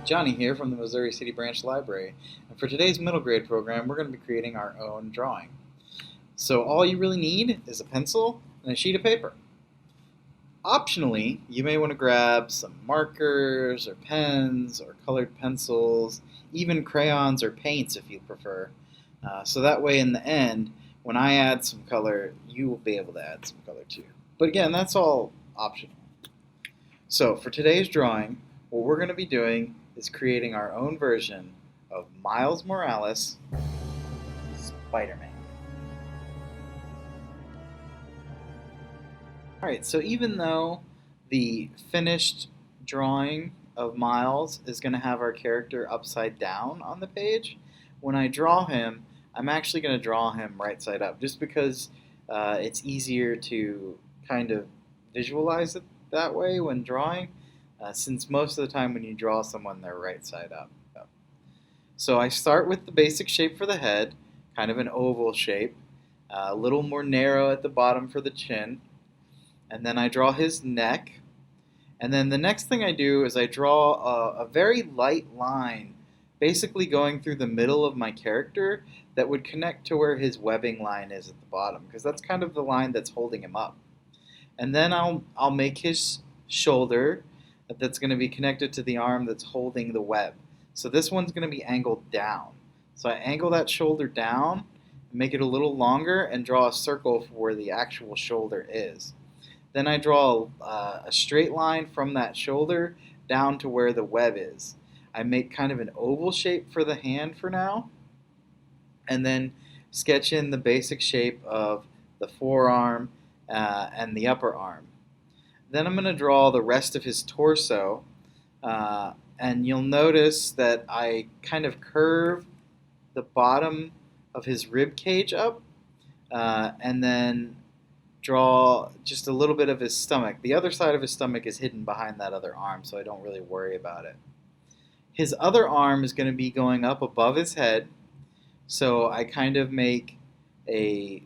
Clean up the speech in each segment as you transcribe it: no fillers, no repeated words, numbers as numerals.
Johnny here from the Missouri City Branch Library, and for today's middle grade program, we're going to be creating our own drawing. So all you really need is a pencil and a sheet of paper. Optionally, you may want to grab some markers or pens or colored pencils, even crayons or paints if you prefer. So that way in the end, when I add some color, you will be able to add some color too. But again, that's all optional. So for today's drawing, what we're going to be doing is creating our own version of Miles Morales, Spider-Man. Alright, so even though the finished drawing of Miles is going to have our character upside down on the page, when I draw him, I'm actually going to draw him right side up, just because it's easier to kind of visualize it that way when drawing, since most of the time when you draw someone, they're right side up. So I start with the basic shape for the head, kind of an oval shape, a little more narrow at the bottom for the chin, and then I draw his neck, and then the next thing I do is I draw a very light line, basically going through the middle of my character that would connect to where his webbing line is at the bottom, because that's kind of the line that's holding him up. And then I'll make his shoulder that's going to be connected to the arm that's holding the web. So this one's going to be angled down. So I angle that shoulder down, make it a little longer, and draw a circle for where the actual shoulder is. Then I draw a straight line from that shoulder down to where the web is. I make kind of an oval shape for the hand for now, and then sketch in the basic shape of the forearm and the upper arm. Then I'm going to draw the rest of his torso, and you'll notice that I kind of curve the bottom of his rib cage up, and then draw just a little bit of his stomach. The other side of his stomach is hidden behind that other arm, so I don't really worry about it. His other arm is going to be going up above his head, so I kind of make a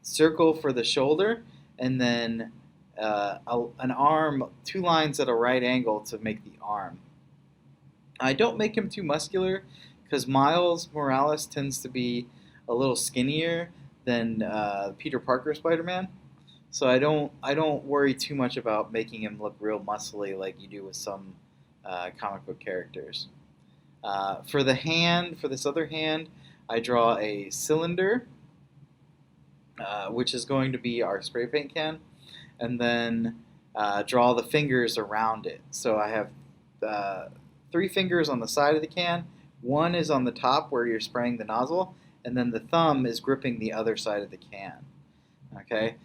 circle for the shoulder, and then an arm, two lines at a right angle to make the arm. I don't make him too muscular because Miles Morales tends to be a little skinnier than Peter Parker Spider-Man, so I don't worry too much about making him look real muscly like you do with some comic book characters. For the hand, for this other hand, I draw a cylinder, which is going to be our spray paint can, and then draw the fingers around it. So I have 3 fingers on the side of the can, one is on the top where you're spraying the nozzle, and then the thumb is gripping the other side of the can. Okay.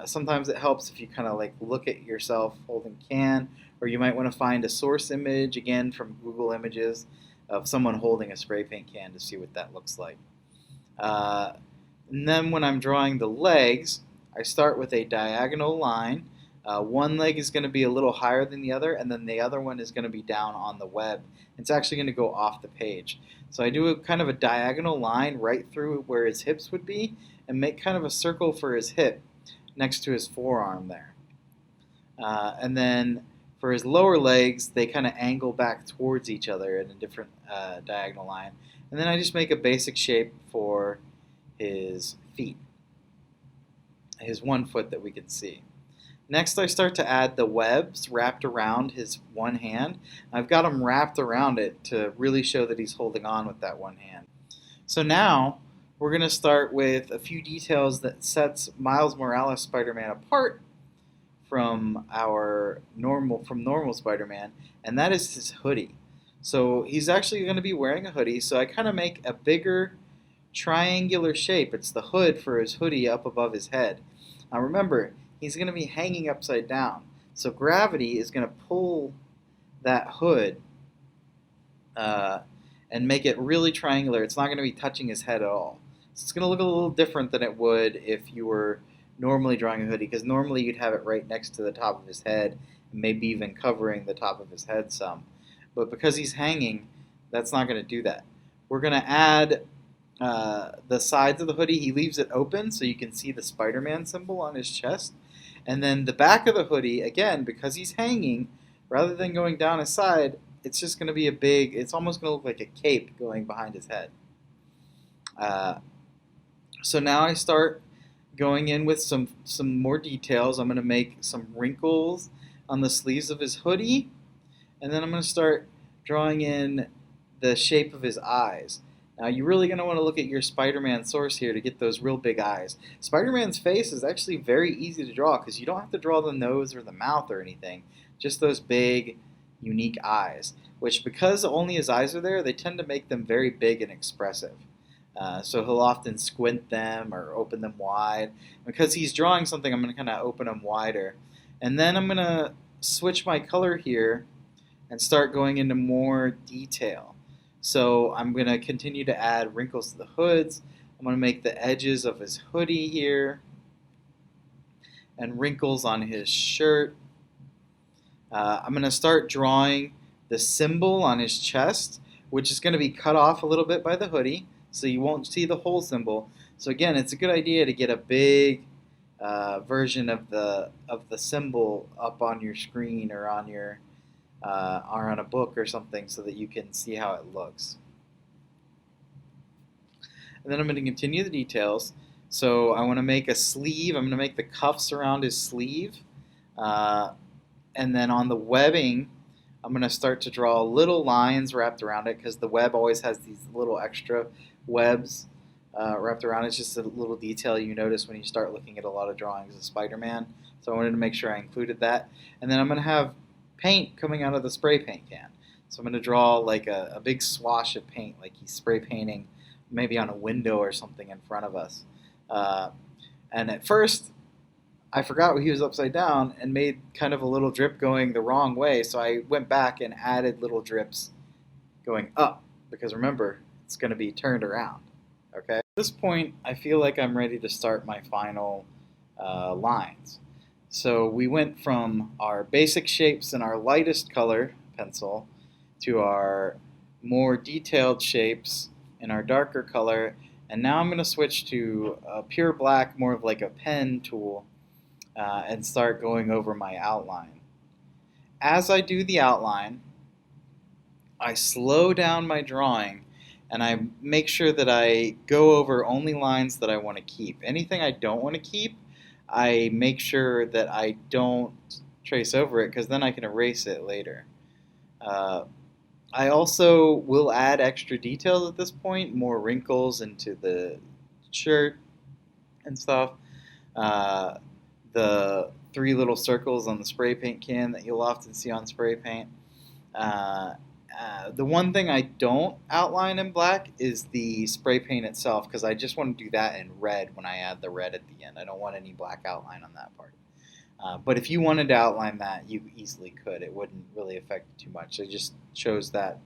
Sometimes it helps if you kind of like look at yourself holding can, or you might want to find a source image, again from Google Images, of someone holding a spray paint can to see what that looks like. And then when I'm drawing the legs, I start with a diagonal line. One leg is going to be a little higher than the other, and then the other one is going to be down on the web. It's actually going to go off the page. So I do a kind of a diagonal line right through where his hips would be, and make kind of a circle for his hip next to his forearm there. And then for his lower legs, they kind of angle back towards each other in a different diagonal line. And then I just make a basic shape for his feet, his one foot that we can see. Next, I start to add the webs wrapped around his one hand. I've got them wrapped around it to really show that he's holding on with that one hand. So now, we're going to start with a few details that sets Miles Morales Spider-Man apart from normal Spider-Man, and that is his hoodie. So he's actually going to be wearing a hoodie, so I kind of make a bigger triangular shape. It's the hood for his hoodie up above his head. Now remember, he's going to be hanging upside down, so gravity is going to pull that hood and make it really triangular. It's not going to be touching his head at all. So it's going to look a little different than it would if you were normally drawing a hoodie, because normally you'd have it right next to the top of his head, and maybe even covering the top of his head some. But because he's hanging, that's not going to do that. We're going to add the sides of the hoodie. He leaves it open so you can see the Spider-Man symbol on his chest. And then the back of the hoodie, again, because he's hanging, rather than going down his side, it's just going to be a big, it's almost going to look like a cape going behind his head. Uh, so now I start going in with some more details. I'm going to make some wrinkles on the sleeves of his hoodie, and then I'm going to start drawing in the shape of his eyes. Now you're really going to want to look at your Spider-Man source here to get those real big eyes. Spider-Man's face is actually very easy to draw because you don't have to draw the nose or the mouth or anything, just those big, unique eyes, which because only his eyes are there, they tend to make them very big and expressive. So he'll often squint them or open them wide. Because he's drawing something, I'm going to kind of open them wider. And then I'm going to switch my color here and start going into more detail. So I'm going to continue to add wrinkles to the hoods. I'm going to make the edges of his hoodie here and wrinkles on his shirt. I'm going to start drawing the symbol on his chest, which is going to be cut off a little bit by the hoodie, so you won't see the whole symbol. So again, it's a good idea to get a big version of the symbol up on your screen or on your or on a book or something so that you can see how it looks. And then I'm going to continue the details. So I want to make a sleeve. I'm going to make the cuffs around his sleeve. And then on the webbing, I'm going to start to draw little lines wrapped around it because the web always has these little extra webs wrapped around it. It's just a little detail you notice when you start looking at a lot of drawings of Spider-Man. So I wanted to make sure I included that. And then I'm going to have paint coming out of the spray paint can. So I'm going to draw like a big swash of paint, like he's spray painting maybe on a window or something in front of us. And at first, I forgot he was upside down and made kind of a little drip going the wrong way. So I went back and added little drips going up because remember, it's going to be turned around. Okay. At this point, I feel like I'm ready to start my final lines. So we went from our basic shapes and our lightest color pencil to our more detailed shapes in our darker color. And now I'm going to switch to a pure black, more of like a pen tool, and start going over my outline. As I do the outline, I slow down my drawing and I make sure that I go over only lines that I want to keep. Anything I don't want to keep, I make sure that I don't trace over it because then I can erase it later. I also will add extra details at this point, more wrinkles into the shirt and stuff. The 3 little circles on the spray paint can that you'll often see on spray paint. The one thing I don't outline in black is the spray paint itself because I just want to do that in red when I add the red at the end. I don't want any black outline on that part. But if you wanted to outline that, you easily could. It wouldn't really affect it too much. I just chose that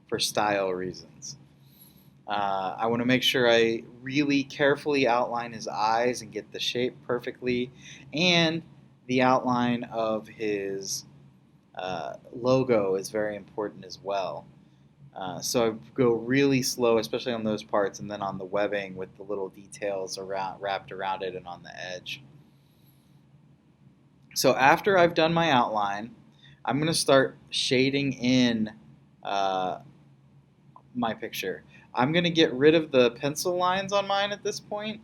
for style reasons. I want to make sure I really carefully outline his eyes and get the shape perfectly, and the outline of his logo is very important as well. So I go really slow, especially on those parts, and then on the webbing with the little details wrapped around it and on the edge. So after I've done my outline, I'm going to start shading in my picture. I'm going to get rid of the pencil lines on mine at this point.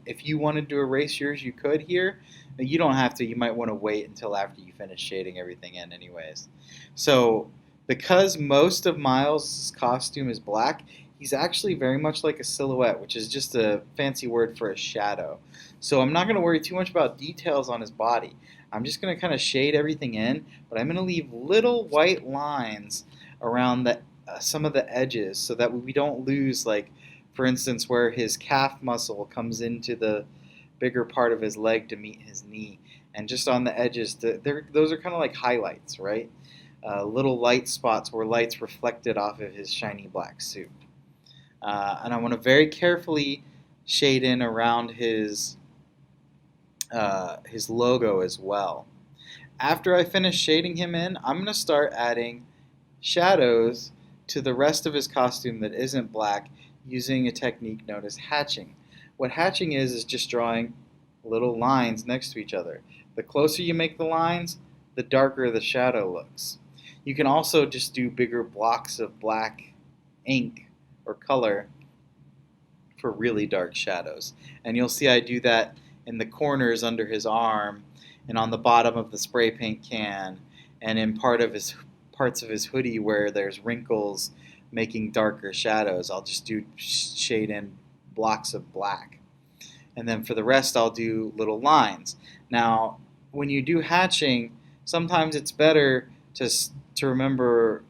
If you wanted to erase yours, you could here. But you don't have to. You might want to wait until after you finish shading everything in anyways. So because most of Miles' costume is black, he's actually very much like a silhouette, which is just a fancy word for a shadow. So I'm not going to worry too much about details on his body. I'm just going to kind of shade everything in, but I'm going to leave little white lines around some of the edges so that we don't lose, like, for instance, where his calf muscle comes into the bigger part of his leg to meet his knee. And just on the edges, those are kind of like highlights, right? Little light spots where light's reflected off of his shiny black suit. And I want to very carefully shade in around his logo as well. After I finish shading him in, I'm going to start adding shadows to the rest of his costume that isn't black using a technique known as hatching. What hatching is just drawing little lines next to each other. The closer you make the lines, the darker the shadow looks. You can also just do bigger blocks of black ink or color for really dark shadows. And you'll see I do that in the corners under his arm and on the bottom of the spray paint can and in parts of his hoodie where there's wrinkles making darker shadows. I'll just do shade in blocks of black. And then for the rest I'll do little lines. Now, when you do hatching, sometimes it's better to remember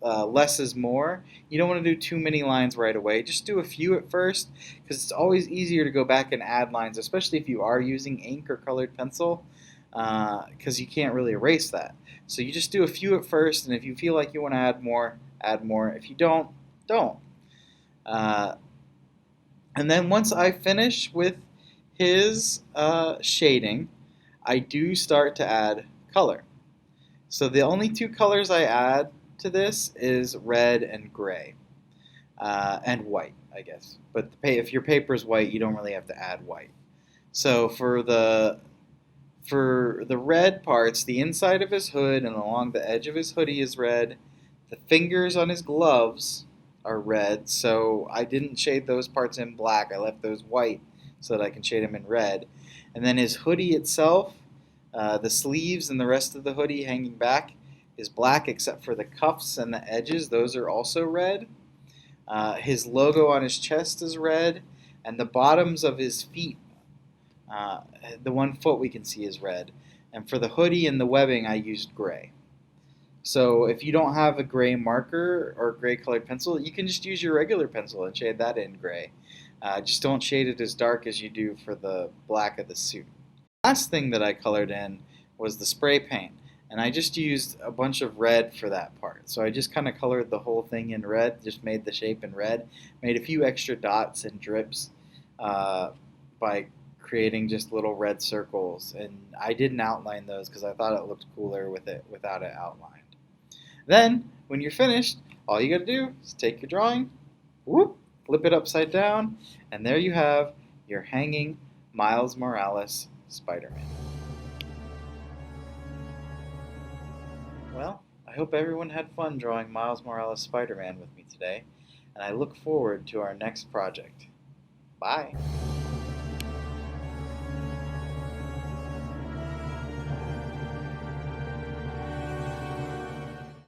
less is more. You don't want to do too many lines right away. Just do a few at first because it's always easier to go back and add lines, especially if you are using ink or colored pencil because you can't really erase that. So you just do a few at first, and if you feel like you want to add more, add more. If you don't, don't. Uh, and then once I finish with his shading, I do start to add color. So the only two colors I add to this is red and gray, and white, I guess. But if your paper is white, you don't really have to add white. So for the red parts, the inside of his hood and along the edge of his hoodie is red. The fingers on his gloves are red, so I didn't shade those parts in black. I left those white so that I can shade them in red. And then his hoodie itself, the sleeves and the rest of the hoodie hanging back is black except for the cuffs and the edges. Those are also red. His logo on his chest is red, and the bottoms of his feet, the one foot we can see is red. And for the hoodie and the webbing, I used gray. So if you don't have a gray marker or gray colored pencil, you can just use your regular pencil and shade that in gray. Just don't shade it as dark as you do for the black of the suit. Last thing that I colored in was the spray paint, and I just used a bunch of red for that part. So I just kind of colored the whole thing in red, just made the shape in red, made a few extra dots and drips by creating just little red circles, and I didn't outline those because I thought it looked cooler with it without it outlined. Then, when you're finished, all you got to do is take your drawing, whoop, flip it upside down, and there you have your hanging Miles Morales Spider-Man. Well, I hope everyone had fun drawing Miles Morales Spider-Man with me today, and I look forward to our next project. Bye!